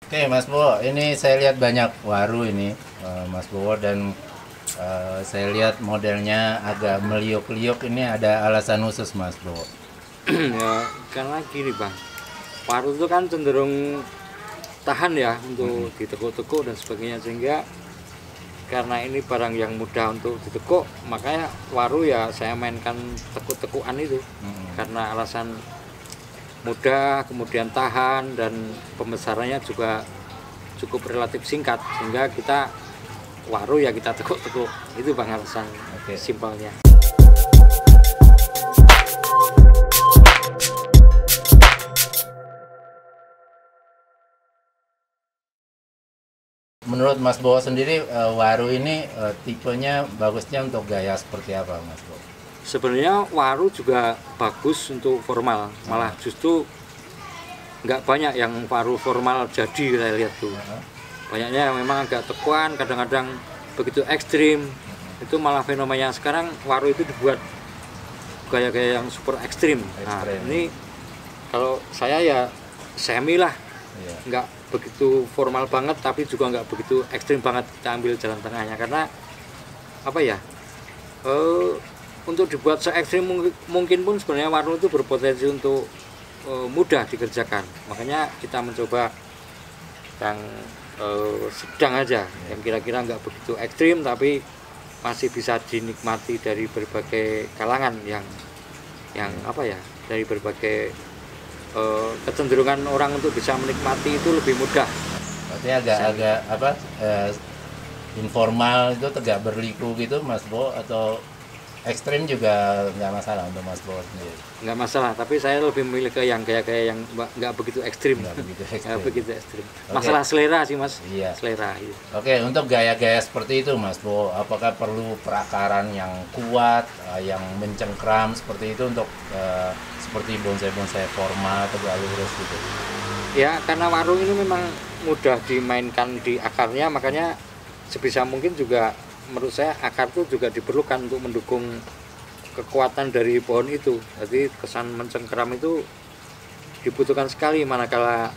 Oke, Mas Bowo, ini saya lihat banyak waru ini, Mas Bowo, dan saya lihat modelnya agak meliuk-liuk. Ini ada alasan khusus, Mas Bowo. Ya, karena gini bang, paru itu kan cenderung tahan ya untuk ditekuk-tekuk dan sebagainya, sehingga karena ini barang yang mudah untuk ditekuk, makanya waru ya saya mainkan tekuk-tekukan itu. Karena alasan mudah, kemudian tahan, dan pembesarannya juga cukup relatif singkat, sehingga kita waru ya kita tekuk-tekuk. Itu bang alasan simpelnya. Menurut Mas Bowo sendiri, waru ini tipenya bagusnya untuk gaya seperti apa, Mas Bowo? Sebenarnya waru juga bagus untuk formal, malah justru nggak banyak yang waru formal jadi saya lihat tuh. Banyaknya yang memang agak tekuan, kadang-kadang begitu ekstrim. Itu malah fenomena sekarang waru itu dibuat gaya-gaya yang super ekstrim. Nah, ini kalau saya ya semi lah, nggak begitu formal banget, tapi juga nggak begitu ekstrim banget. Kita ambil jalan tengahnya, karena apa ya? Untuk dibuat se-ekstrim mungkin pun sebenarnya waru itu berpotensi untuk mudah dikerjakan. Makanya kita mencoba yang sedang aja, yang kira-kira nggak begitu ekstrim tapi masih bisa dinikmati dari berbagai kalangan, yang apa ya, dari berbagai kecenderungan orang untuk bisa menikmati itu lebih mudah. Berarti agak-agak apa, informal itu tegak berliku gitu, Mas Bowo, atau ekstrim juga nggak masalah untuk Mas Bowo sendiri? Nggak masalah, tapi saya lebih memilih ke yang gaya-gaya yang nggak begitu ekstrim. Nggak begitu ekstrim. Nggak begitu ekstrim. Masalah selera sih mas. Iya. Selera. Iya. Oke, untuk gaya-gaya seperti itu, Mas Bowo, apakah perlu perakaran yang kuat, yang mencengkram seperti itu untuk seperti bonsai-bonsai formal tegak lurus gitu? Ya, karena warung ini memang mudah dimainkan di akarnya, makanya sebisa mungkin juga menurut saya akar itu juga diperlukan untuk mendukung kekuatan dari pohon itu. Jadi kesan mencengkeram itu dibutuhkan sekali manakala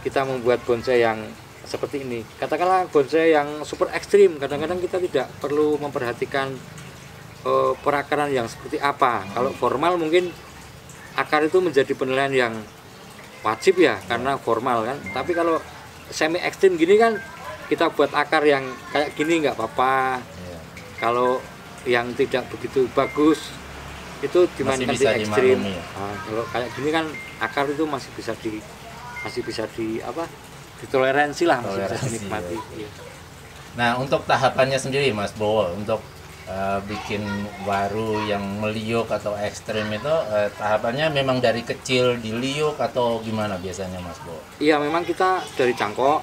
kita membuat bonsai yang seperti ini. Katakanlah bonsai yang super ekstrim, kadang-kadang kita tidak perlu memperhatikan perakaran yang seperti apa. Kalau formal mungkin akar itu menjadi penilaian yang wajib ya, karena formal kan. Tapi kalau semi ekstrim gini kan, kita buat akar yang kayak gini nggak apa-apa. Kalau yang tidak begitu bagus itu dimainkan di ekstrim. Nah, kalau kayak gini kan akar itu masih bisa di apa, ditoleransi lah, masih bisa dinikmati. Ya. Nah, untuk tahapannya sendiri, Mas Bowo, untuk bikin waru yang meliuk atau ekstrim itu, tahapannya memang dari kecil diliuk atau gimana biasanya, Mas Bowo? Iya, memang kita dari cangkok,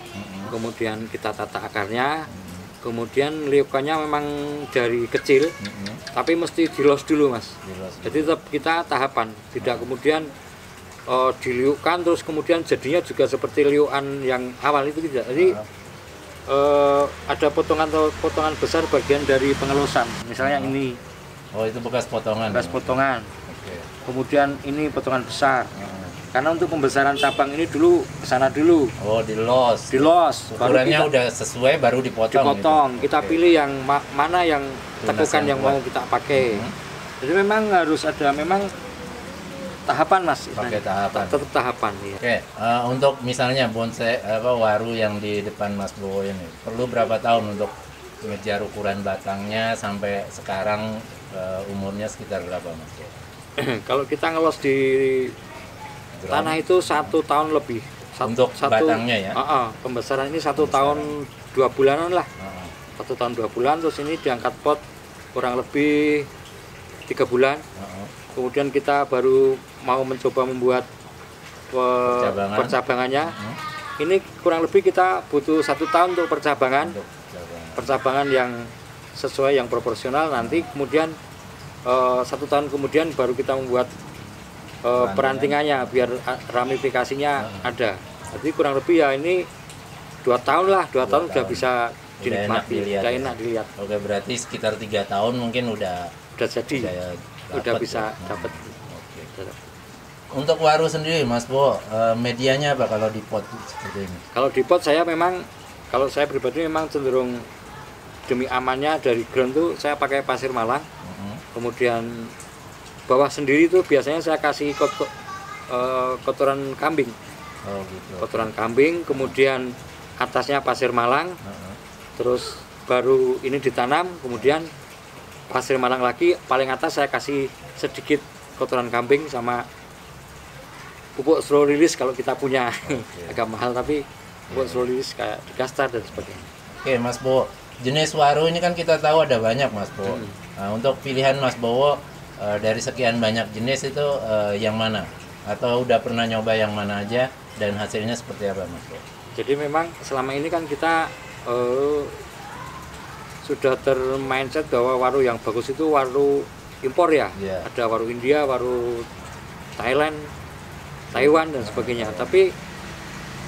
kemudian kita tata akarnya, kemudian liukannya memang dari kecil, tapi mesti dilos dulu mas. Jadi tetap kita tahapan, tidak kemudian diliukan terus kemudian jadinya juga seperti liukan yang awal itu tidak. Jadi ada potongan besar bagian dari pengelosan, misalnya ini. Oh, itu bekas potongan. Bekas potongan. Kemudian ini potongan besar. Karena untuk pembesaran cabang ini dulu ke sana dulu. Oh, dilos. Ukurannya udah sesuai baru dipotong. Gitu. Kita pilih yang mana yang tekukan yang mau kita pakai. Jadi memang harus ada tahapan mas. Pakai tahapan. Tetap tahapan. Ya. Oke, untuk misalnya bonsai waru yang di depan Mas Bowo ini, perlu berapa tahun untuk mengejar ukuran batangnya sampai sekarang, umurnya sekitar berapa, Mas Bowo? Kalau kita ngelos di tanah itu 1 tahun lebih. Untuk batangnya ya? Pembesaran ini 1 tahun 2 bulanan lah. 1 tahun 2 bulan, terus ini diangkat pot kurang lebih 3 bulan. Kemudian kita baru mau mencoba membuat percabangannya. Ini kurang lebih kita butuh 1 tahun untuk percabangan. Percabangan yang sesuai, yang proporsional. Nanti kemudian 1 tahun kemudian baru kita membuat perantingannya biar ramifikasinya ada. Jadi kurang lebih ya ini 2 tahun lah, 2 tahun sudah bisa dinikmati, udah enak dilihat. Oke, berarti sekitar 3 tahun mungkin udah jadi, udah bisa dapat. untuk waru sendiri Mas Bo, medianya apa kalau di pot seperti ini? Kalau di pot saya memang, kalau saya pribadi memang cenderung demi amannya dari ground tuh saya pakai pasir malang. Kemudian bawah sendiri tuh biasanya saya kasih kotoran kambing. Oh gitu. Kotoran kambing, kemudian atasnya pasir malang. Terus baru ini ditanam, kemudian pasir malang lagi, paling atas saya kasih sedikit kotoran kambing sama pupuk slow release kalau kita punya. Agak mahal tapi pupuk slow release kayak di Gastar dan sebagainya. Oke Mas Bowo, jenis waru ini kan kita tahu ada banyak Mas Bowo. Nah, untuk pilihan Mas Bowo dari sekian banyak jenis itu yang mana? Atau udah pernah nyoba yang mana aja dan hasilnya seperti apa Mas Bowo? Jadi memang selama ini kan kita sudah termindset bahwa waru yang bagus itu waru impor ya. Yeah. Ada waru India, waru Thailand, Taiwan dan sebagainya. Tapi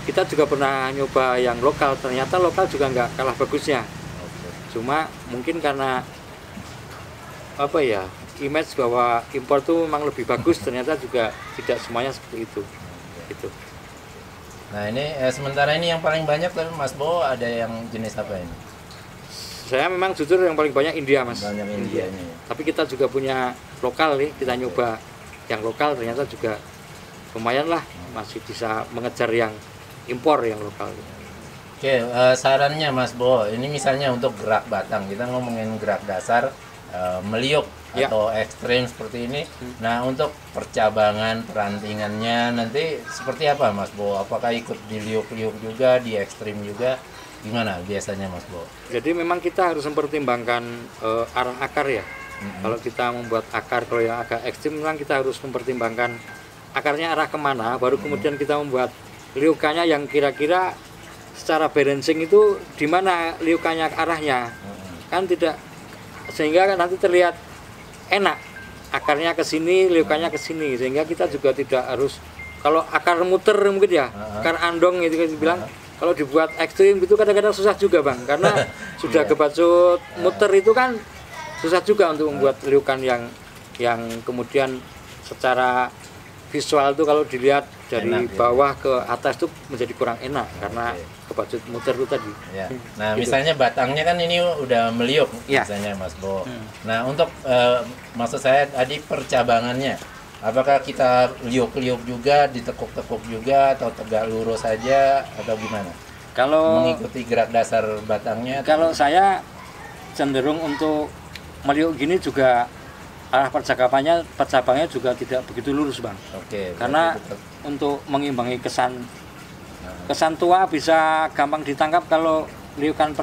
kita juga pernah nyoba yang lokal, ternyata lokal juga nggak kalah bagusnya. Cuma mungkin karena apa ya, image bahwa impor tuh memang lebih bagus, ternyata juga tidak semuanya seperti itu. Gitu. Nah ini sementara ini yang paling banyak tapi Mas Bowo ada yang jenis apa ini? Saya memang jujur yang paling banyak India Mas. Banyak Indianya. Tapi kita juga punya lokal nih, kita nyoba yang lokal ternyata juga lumayan lah, masih bisa mengejar yang impor yang lokal. Oke, sarannya Mas Bowo, ini misalnya untuk gerak batang, kita ngomongin gerak dasar, meliuk Ya. atau ekstrim seperti ini. Nah untuk percabangan, perantingannya nanti seperti apa Mas Bowo? Apakah ikut di liuk-liuk juga, di ekstrim juga? Gimana biasanya Mas Bowo? Jadi memang kita harus mempertimbangkan arah akar ya. Kalau kita membuat akar, kalau yang agak ekstrim memang kita harus mempertimbangkan akarnya arah kemana, baru kemudian kita membuat liukannya yang kira-kira secara balancing itu di mana liukannya arahnya. Kan tidak, sehingga nanti terlihat enak. Akarnya ke sini, liukannya ke sini, sehingga kita juga tidak harus, kalau akar muter mungkin ya, akar andong itu kan dibilang. Kalau dibuat ekstrim itu kadang-kadang susah juga Bang, karena sudah kebacut muter itu kan susah juga untuk membuat liukan yang kemudian secara visual itu kalau dilihat dari enak, bawah ke atas itu menjadi kurang enak karena kebacut muter itu tadi. Ya. Nah Gitu. misalnya batangnya kan ini udah meliuk, Ya. misalnya Mas Bowo. Nah untuk maksud saya tadi percabangannya, apakah kita liuk-liuk juga, ditekuk-tekuk juga, atau tegak lurus saja, atau gimana? Kalau Mengikuti gerak dasar batangnya? kalau saya cenderung untuk meliuk gini juga arah percabangannya juga tidak begitu lurus Bang. Oke. Karena berarti tetap- untuk mengimbangi kesan tua bisa gampang ditangkap kalau liukan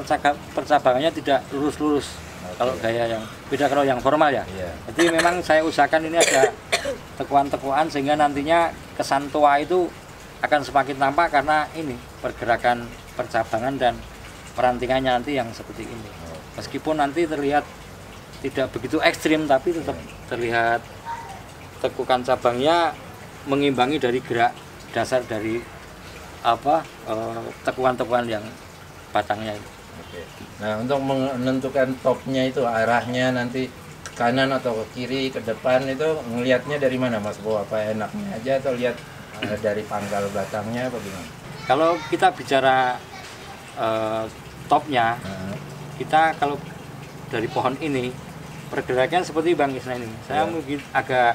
percabangannya tidak lurus-lurus. Kalau gaya yang beda kalau yang formal ya. Iya. Jadi memang saya usahakan ini ada tekuan-tekuan sehingga nantinya kesan tua itu akan semakin tampak karena ini pergerakan percabangan dan perantingannya nanti yang seperti ini. Meskipun nanti terlihat tidak begitu ekstrim tapi tetap terlihat tekukan cabangnya mengimbangi dari gerak dasar dari tekuan-tekuan yang batangnya itu. Oke. Nah untuk menentukan topnya itu arahnya nanti ke kanan atau ke kiri, ke depan itu ngelihatnya dari mana Mas Bowo? Apa enaknya aja atau lihat dari pangkal batangnya apa gimana? Kalau kita bicara topnya, kita kalau dari pohon ini pergerakannya seperti Bang Isna ini. Saya mungkin agak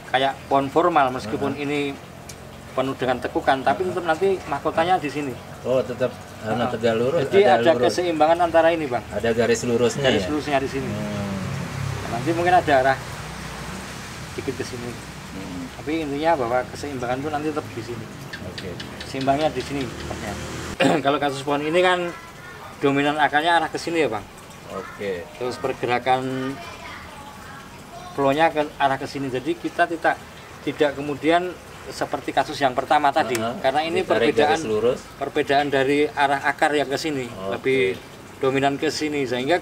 kayak pohon formal meskipun ini penuh dengan tekukan, tapi tetap nanti mahkotanya di sini. Oh tetap tegak lurus. Jadi ada lurus. keseimbangan antara ini Bang. Ada garis lurusnya Garis ya? lurusnya di sini. Nanti mungkin ada arah sedikit ke sini. Tapi intinya bahwa keseimbangan itu nanti tetap di sini. Oke. Seimbangnya di sini tepatnya. Kalau kasus pohon ini kan dominan akarnya arah ke sini ya Bang. Oke. Terus pergerakan flow-nya ke arah ke sini. Jadi kita tidak kemudian seperti kasus yang pertama tadi, karena ini Ditarik garis lurus. perbedaan dari arah akar yang ke sini, lebih dominan ke sini, sehingga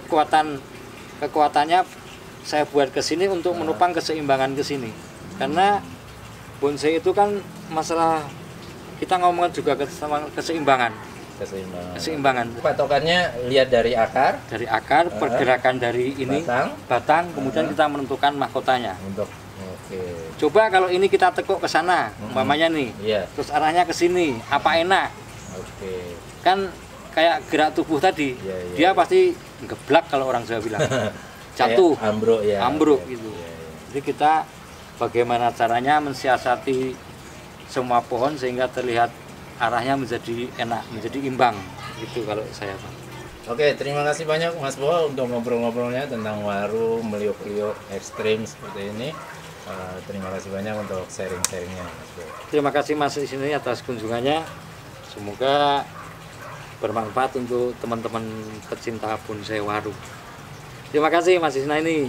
kekuatannya saya buat ke sini untuk menopang keseimbangan ke sini. Karena bonsai itu kan masalah kita ngomongin juga keseimbangan. Keseimbangan. Patokannya lihat dari akar, Dari akar, pergerakan dari ini batang, kemudian kita menentukan mahkotanya. untuk oke. Oke. Coba kalau ini kita tekuk ke sana, umpamanya nih, Iya. terus arahnya ke sini, apa enak? Oke. Kan kayak gerak tubuh tadi, Iya, iya, dia iya. pasti geblak kalau orang Jawa bilang, jatuh, Kayak ambruk ya. ambruk Oke. gitu. Iya, iya. Jadi kita bagaimana caranya mensiasati semua pohon sehingga terlihat arahnya menjadi enak, menjadi imbang, gitu kalau saya Pak. Oke, terima kasih banyak Mas Bowo untuk ngobrol-ngobrolnya tentang waru meliuk-liuk ekstrim seperti ini. Terima kasih banyak untuk sharing-sharingnya Mas Bowo. Terima kasih Mas Isni atas kunjungannya. Semoga bermanfaat untuk teman-teman pecinta bonsai waru. Terima kasih Mas Isna ini.